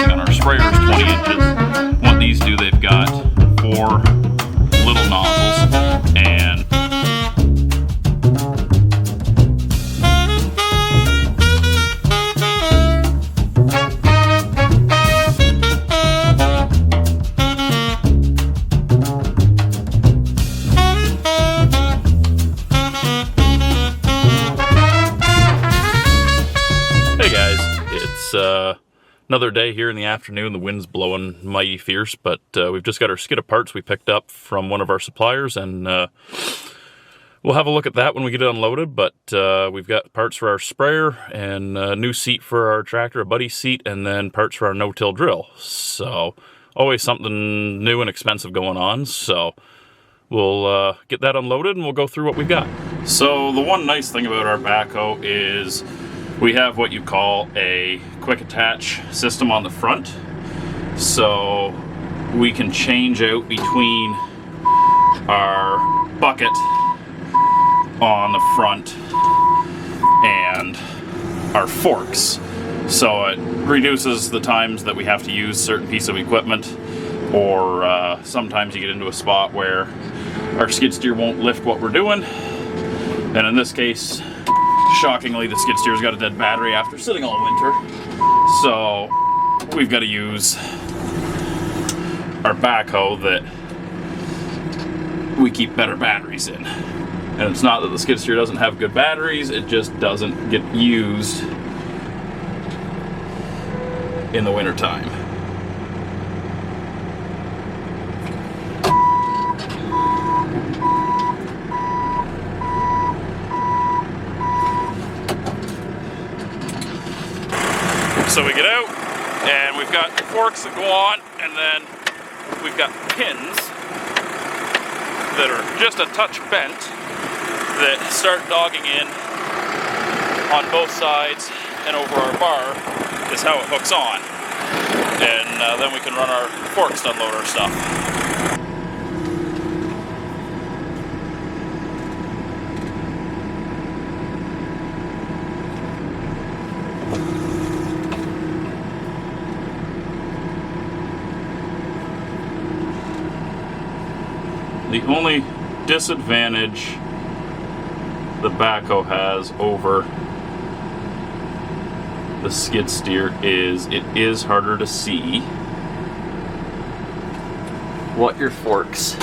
and our sprayer is 20 inches. What these do, they've got 4 little nozzles, and another day here in the afternoon. The wind's blowing mighty fierce, but we've just got our skid of parts we picked up from one of our suppliers, and we'll have a look at that when we get it unloaded. But we've got parts for our sprayer and a new seat for our tractor, a buddy seat, and then parts for our no-till drill. So always something new and expensive going on. So we'll get that unloaded and we'll go through what we've got. So the one nice thing about our backhoe is we have what you call a quick attach system on the front, so we can change out between our bucket on the front and our forks. So it reduces the times that we have to use certain piece of equipment, or sometimes you get into a spot where our skid steer won't lift what we're doing, and in this case, shockingly, the skid steer's got a dead battery after sitting all winter, so we've got to use our backhoe that we keep better batteries in. And it's not that the skid steer doesn't have good batteries, it just doesn't get used in the winter time. So we get out, and we've got forks that go on, and then we've got pins that are just a touch bent that start dogging in on both sides and over our bar is how it hooks on. And then we can run our forks to unload our stuff. The only disadvantage the backhoe has over the skid steer is it is harder to see what your forks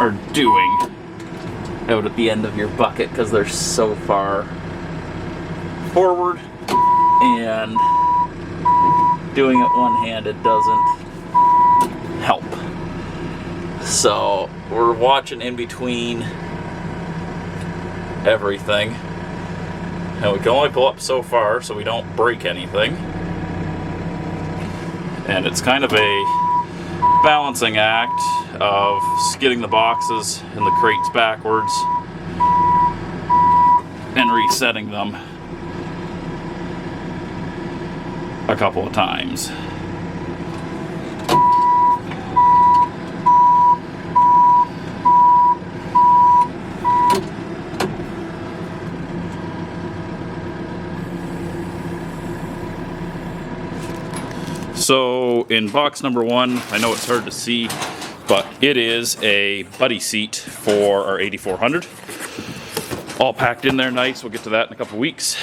are doing out at the end of your bucket because they're so far forward, and doing it one-handed doesn't help. So we're watching in between everything, and we can only pull up so far so we don't break anything. And it's kind of a balancing act of skidding the boxes and the crates backwards and resetting them a couple of times. So in box number 1, I know it's hard to see, but it is a buddy seat for our 8400. All packed in there nice. We'll get to that in a couple weeks.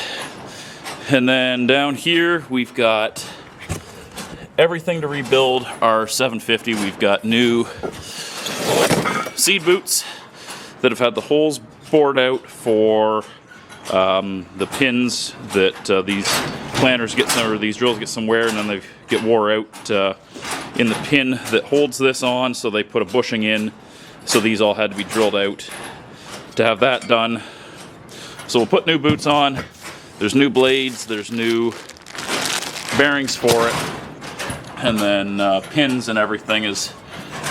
And then down here we've got everything to rebuild our 750. We've got new seed boots that have had the holes bored out for the pins that these planters get some, or these drills get some wear, and then they get wore out in the pin that holds this on, so they put a bushing in, so these all had to be drilled out to have that done. So we'll put new boots on. There's new blades, there's new bearings for it, and then pins and everything is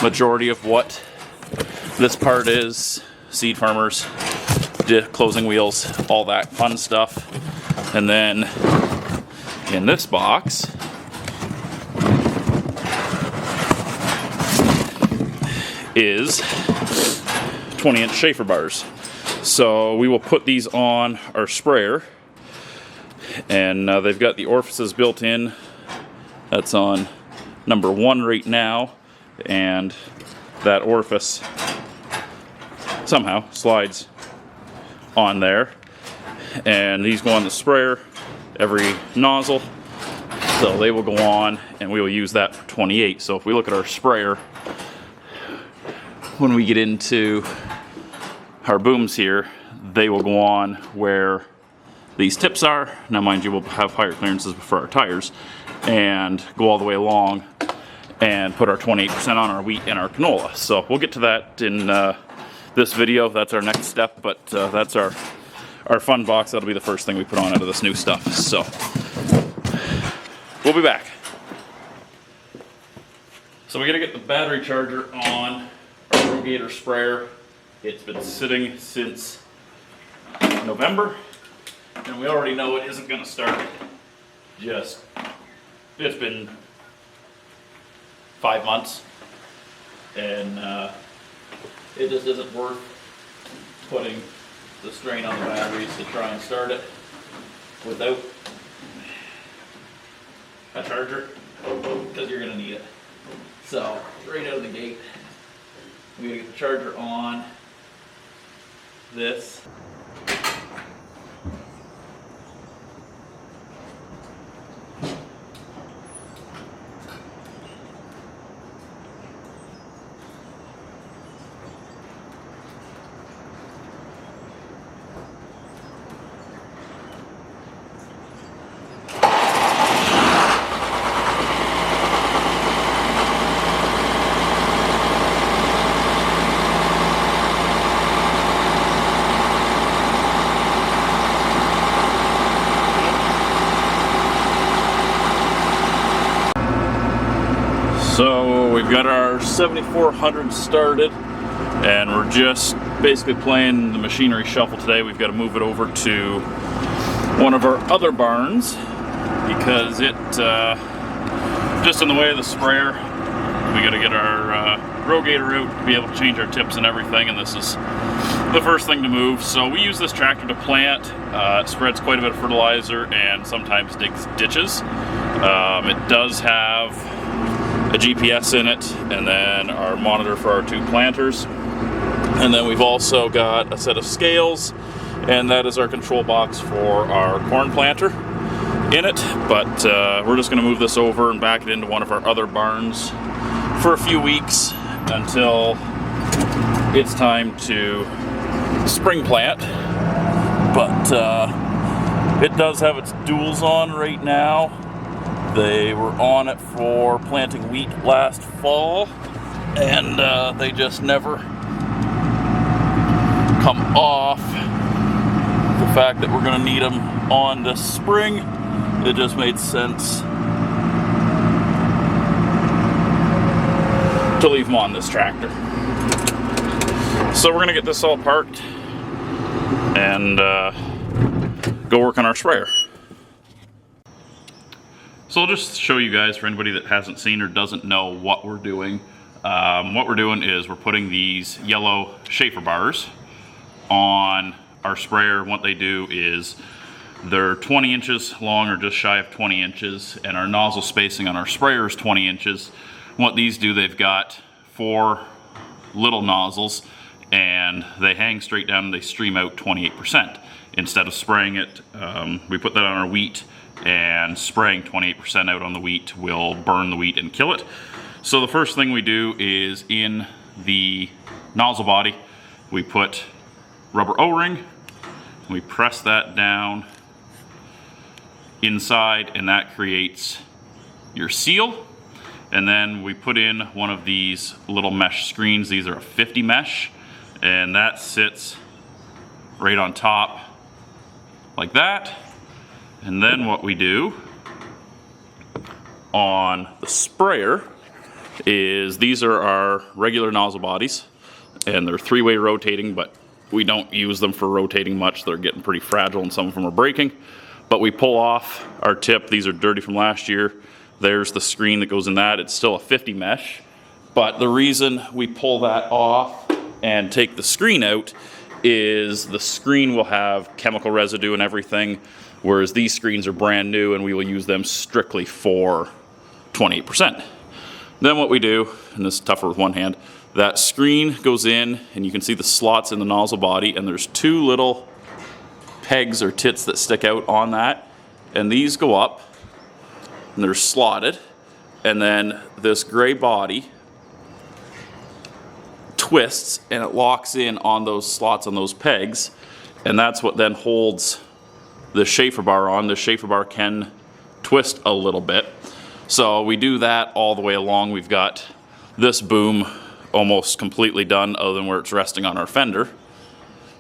majority of what this part is. Seed farmers, closing wheels, all that fun stuff. And then in this box is 20-inch Chafer bars. So we will put these on our sprayer, and they've got the orifices built in. That's on number 1 right now, and that orifice somehow slides on there, and these go on the sprayer every nozzle, so they will go on, and we will use that for 28. So if we look at our sprayer, when we get into our booms here, they will go on where these tips are. Now mind you, we'll have higher clearances for our tires, and go all the way along and put our 28% on our wheat and our canola. So we'll get to that in this video. That's our next step, but that's our fun box. That'll be the first thing we put on out of this new stuff. So we'll be back. So we gotta get the battery charger on our Rogator sprayer. It's been sitting since November, and we already know it isn't gonna start. It's been 5 months, and it just isn't worth putting the strain on the batteries to try and start it without a charger, because you're going to need it. So right out of the gate, we got to get the charger on this. So we've got our 7400 started, and we're just basically playing the machinery shuffle today. We've got to move it over to one of our other barns because it just in the way of the sprayer. We got to get our Rogator out to be able to change our tips and everything, and this is the first thing to move. So we use this tractor to plant. It spreads quite a bit of fertilizer and sometimes digs ditches. It does have a GPS in it, and then our monitor for our 2 planters, and then we've also got a set of scales, and that is our control box for our corn planter in it. But we're just going to move this over and back it into one of our other barns for a few weeks until it's time to spring plant. But it does have its duals on right now. They were on it for planting wheat last fall, and they just never come off. The fact that we're going to need them on this spring, it just made sense to leave them on this tractor. So we're going to get this all parked and go work on our sprayer. So I'll just show you guys, for anybody that hasn't seen or doesn't know what we're doing. What we're doing is we're putting these yellow Chafer bars on our sprayer. What they do is they're 20 inches long, or just shy of 20 inches, and our nozzle spacing on our sprayer is 20 inches. What these do, they've got 4 little nozzles, and they hang straight down and they stream out 28%. Instead of spraying it, we put that on our wheat, and spraying 28% out on the wheat will burn the wheat and kill it. So the first thing we do is, in the nozzle body, we put rubber O-ring, we press that down inside, and that creates your seal. And then we put in one of these little mesh screens. These are a 50 mesh, and that sits right on top like that. And then what we do on the sprayer is, these are our regular nozzle bodies, and they're 3-way rotating, but we don't use them for rotating much. They're getting pretty fragile and some of them are breaking. But we pull off our tip. These are dirty from last year. There's the screen that goes in that. It's still a 50 mesh, but the reason we pull that off and take the screen out is the screen will have chemical residue and everything, whereas these screens are brand new and we will use them strictly for 28%. Then what we do, and this is tougher with one hand, that screen goes in and you can see the slots in the nozzle body, and there's two little pegs or tits that stick out on that, and these go up and they're slotted, and then this gray body twists and it locks in on those slots on those pegs, and that's what then holds the Chafer bar on. The Chafer bar can twist a little bit. So we do that all the way along. We've got this boom almost completely done, other than where it's resting on our fender.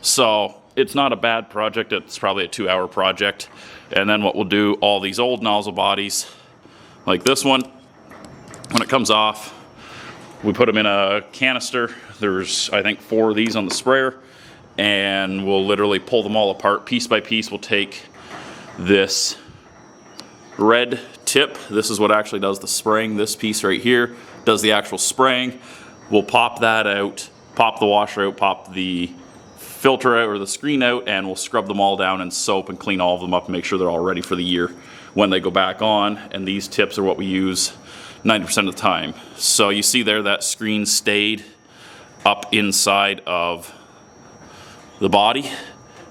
So it's not a bad project. It's probably a 2-hour project. And then what we'll do, all these old nozzle bodies, like this one, when it comes off, we put them in a canister. There's, I think, 4 of these on the sprayer, and we'll literally pull them all apart piece by piece. We'll take this red tip. This is what actually does the spraying. This piece right here does the actual spraying. We'll pop that out, pop the washer out, pop the filter out or the screen out, and we'll scrub them all down in soap and clean all of them up and make sure they're all ready for the year when they go back on. And these tips are what we use 90% of the time. So you see there that screen stayed up inside of the body.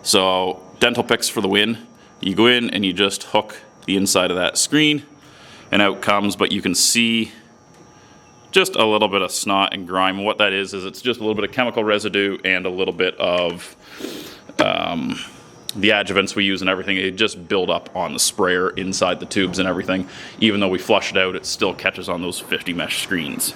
So dental picks for the win. You go in and you just hook the inside of that screen and out comes, but you can see just a little bit of snot and grime. And what that is it's just a little bit of chemical residue and a little bit of the adjuvants we use and everything. It just build up on the sprayer inside the tubes and everything. Even though we flush it out, it still catches on those 50 mesh screens.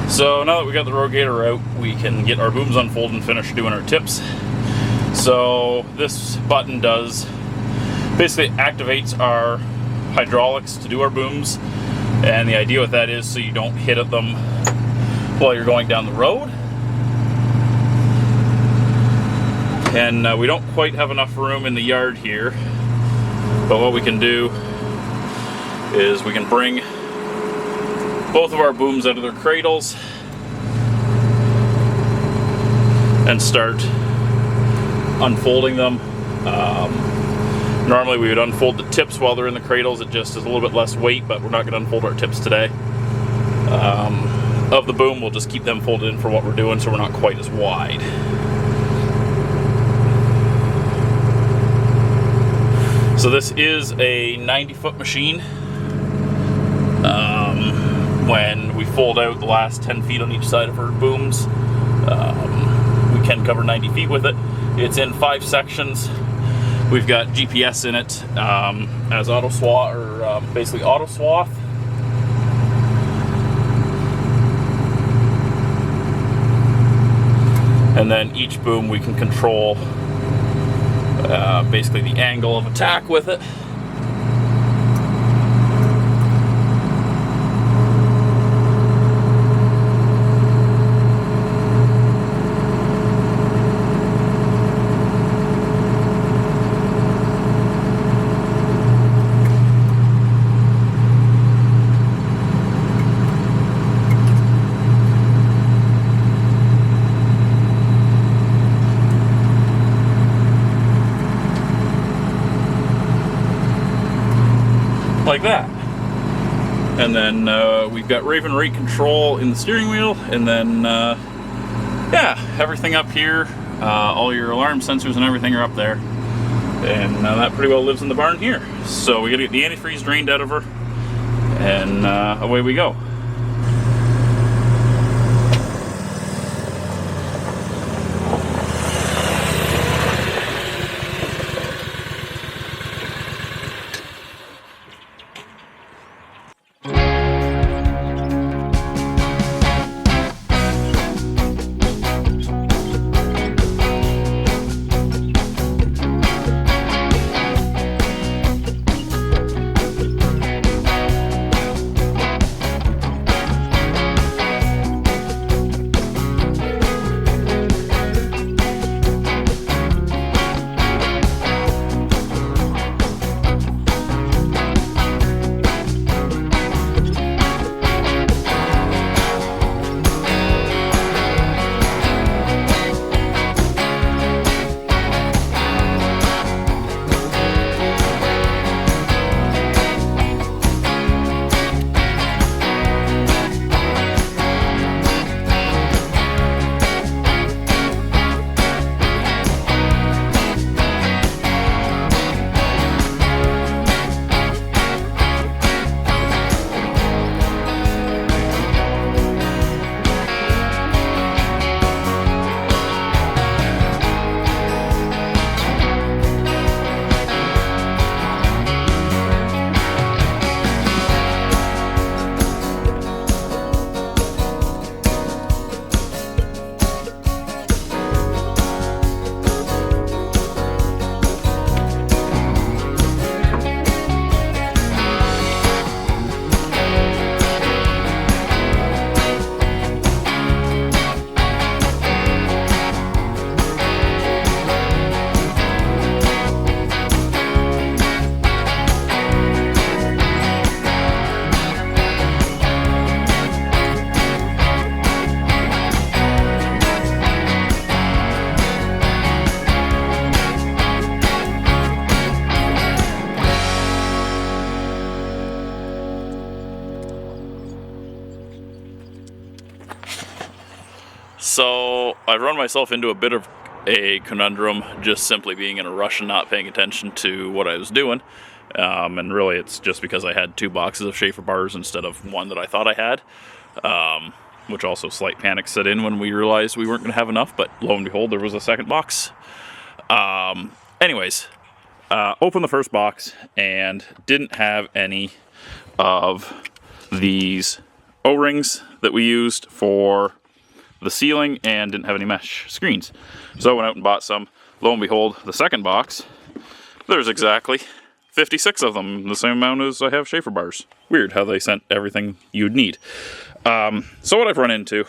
So now that we got the rogator out, we can get our booms unfolded and finish doing our tips. So this button basically activates our hydraulics to do our booms, and the idea with that is so you don't hit at them while you're going down the road. And we don't quite have enough room in the yard here, but what we can do is we can bring both of our booms out of their cradles and start unfolding them. Normally we would unfold the tips while they're in the cradles. It just is a little bit less weight, but we're not going to unfold our tips today. Of the boom, we'll just keep them folded in for what we're doing so we're not quite as wide. So this is a 90-foot machine. When we fold out the last 10 feet on each side of our booms, we can cover 90 feet with it. It's in 5 sections. We've got GPS in it as auto swath, or basically auto swath. And then each boom we can control basically the angle of attack with it. like that. And then we've got Raven rate control in the steering wheel, and then yeah, everything up here, all your alarm sensors and everything are up there. And that pretty well lives in the barn here. So we gotta get the antifreeze drained out of her, and away we go. So I've run myself into a bit of a conundrum, just simply being in a rush and not paying attention to what I was doing. And really it's just because I had 2 boxes of Chafer bars instead of one that I thought I had. Which also slight panic set in when we realized we weren't going to have enough, but lo and behold, there was a second box. Anyways, opened the first box and didn't have any of these O-rings that we used for the ceiling, and didn't have any mesh screens. So I went out and bought some. Lo and behold, the second box, there's exactly 56 of them, the same amount as I have Chafer bars. Weird how they sent everything you'd need. So what I've run into,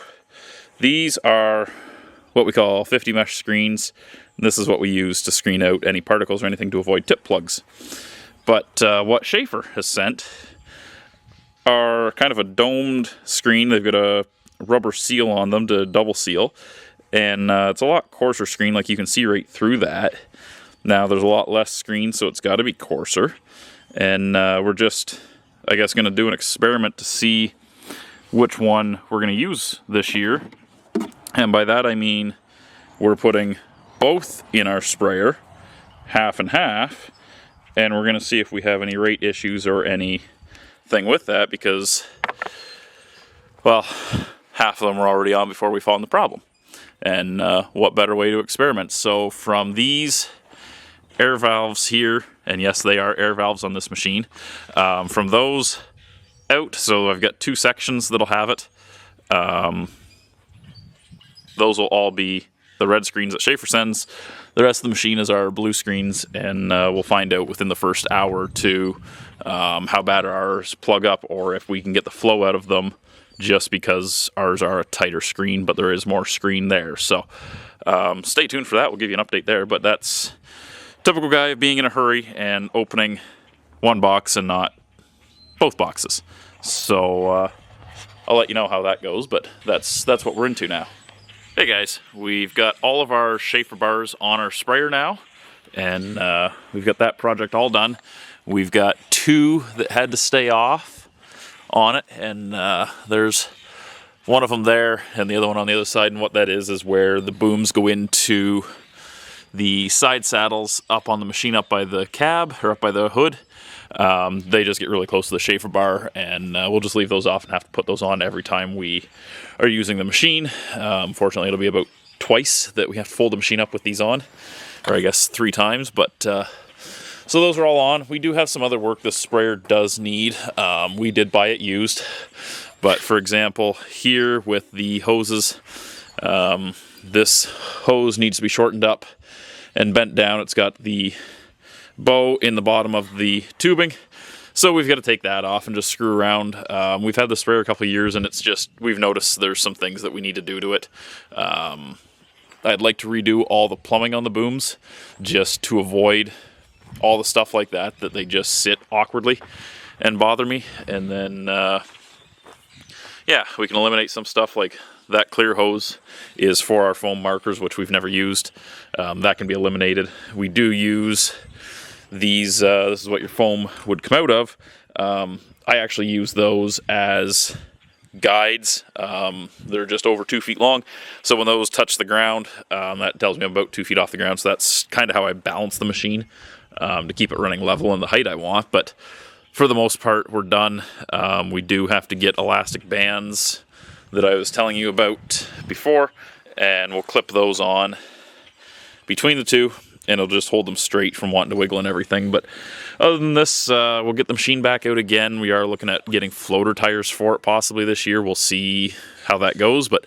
these are what we call 50 mesh screens. And this is what we use to screen out any particles or anything to avoid tip plugs. But what Chafer has sent are kind of a domed screen. They've got a rubber seal on them to double seal, and it's a lot coarser screen, like you can see right through that. Now there's a lot less screen, so it's got to be coarser, and we're just, I guess, going to do an experiment to see which one we're going to use this year. And by that I mean we're putting both in our sprayer, half and half, and we're going to see if we have any rate issues or anything with that, because, well, half of them were already on before we found the problem. And what better way to experiment? So from these air valves here, and yes, they are air valves on this machine, from those out, so I've got 2 sections that'll have it. Those will all be the red screens that Chafer sends. The rest of the machine is our blue screens, and we'll find out within the first hour or 2 how bad ours plug up, or if we can get the flow out of them, just because ours are a tighter screen, but there is more screen there. So stay tuned for that. We'll give you an update there. But that's typical guy of being in a hurry and opening one box and not both boxes. So I'll let you know how that goes, but that's what we're into now. Hey guys, we've got all of our Chafer bars on our sprayer now, and we've got that project all done. We've got 2 2 that had to stay off on it, and there's one of them there and the other one on the other side, and what that is where the booms go into the side saddles up on the machine, up by the cab, or up by the hood. They just get really close to the Chafer bar, and we'll just leave those off and have to put those on every time we are using the machine. Fortunately, it'll be about twice that we have to fold the machine up with these on, or I guess 3 times, but so those are all on. We do have some other work this sprayer does need. We did buy it used, but for example, here with the hoses, this hose needs to be shortened up and bent down. It's got the bow in the bottom of the tubing, so we've got to take that off and just screw around. We've had the sprayer a couple of years, and it's just, we've noticed there's some things that we need to do to it. I'd like to redo all the plumbing on the booms just to avoid all the stuff like that they just sit awkwardly and bother me. And then yeah, we can eliminate some stuff like that. Clear hose is for our foam markers, which we've never used. That can be eliminated. We do use these, this is what your foam would come out of. I actually use those as guides. They're just over 2 feet long, so when those touch the ground, that tells me I'm about 2 feet off the ground, so that's kind of how I balance the machine to keep it running level in the height I want. But for the most part, we're done. We do have to get elastic bands that I was telling you about before, and we'll clip those on between the two, and it'll just hold them straight from wanting to wiggle and everything. But other than this, we'll get the machine back out again. We are looking at getting floater tires for it possibly this year. We'll see how that goes, but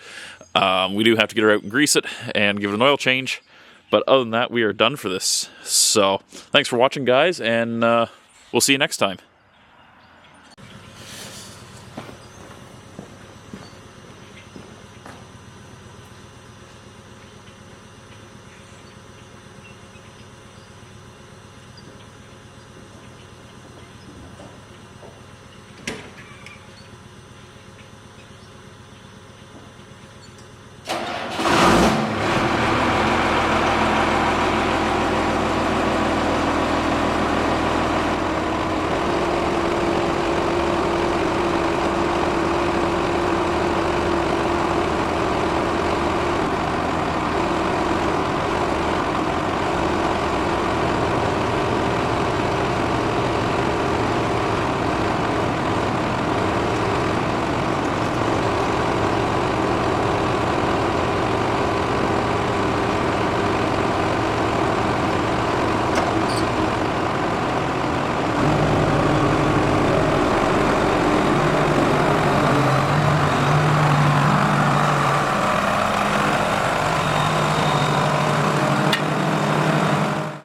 we do have to get her out and grease it and give it an oil change. But other than that, we are done for this. So thanks for watching, guys, and we'll see you next time.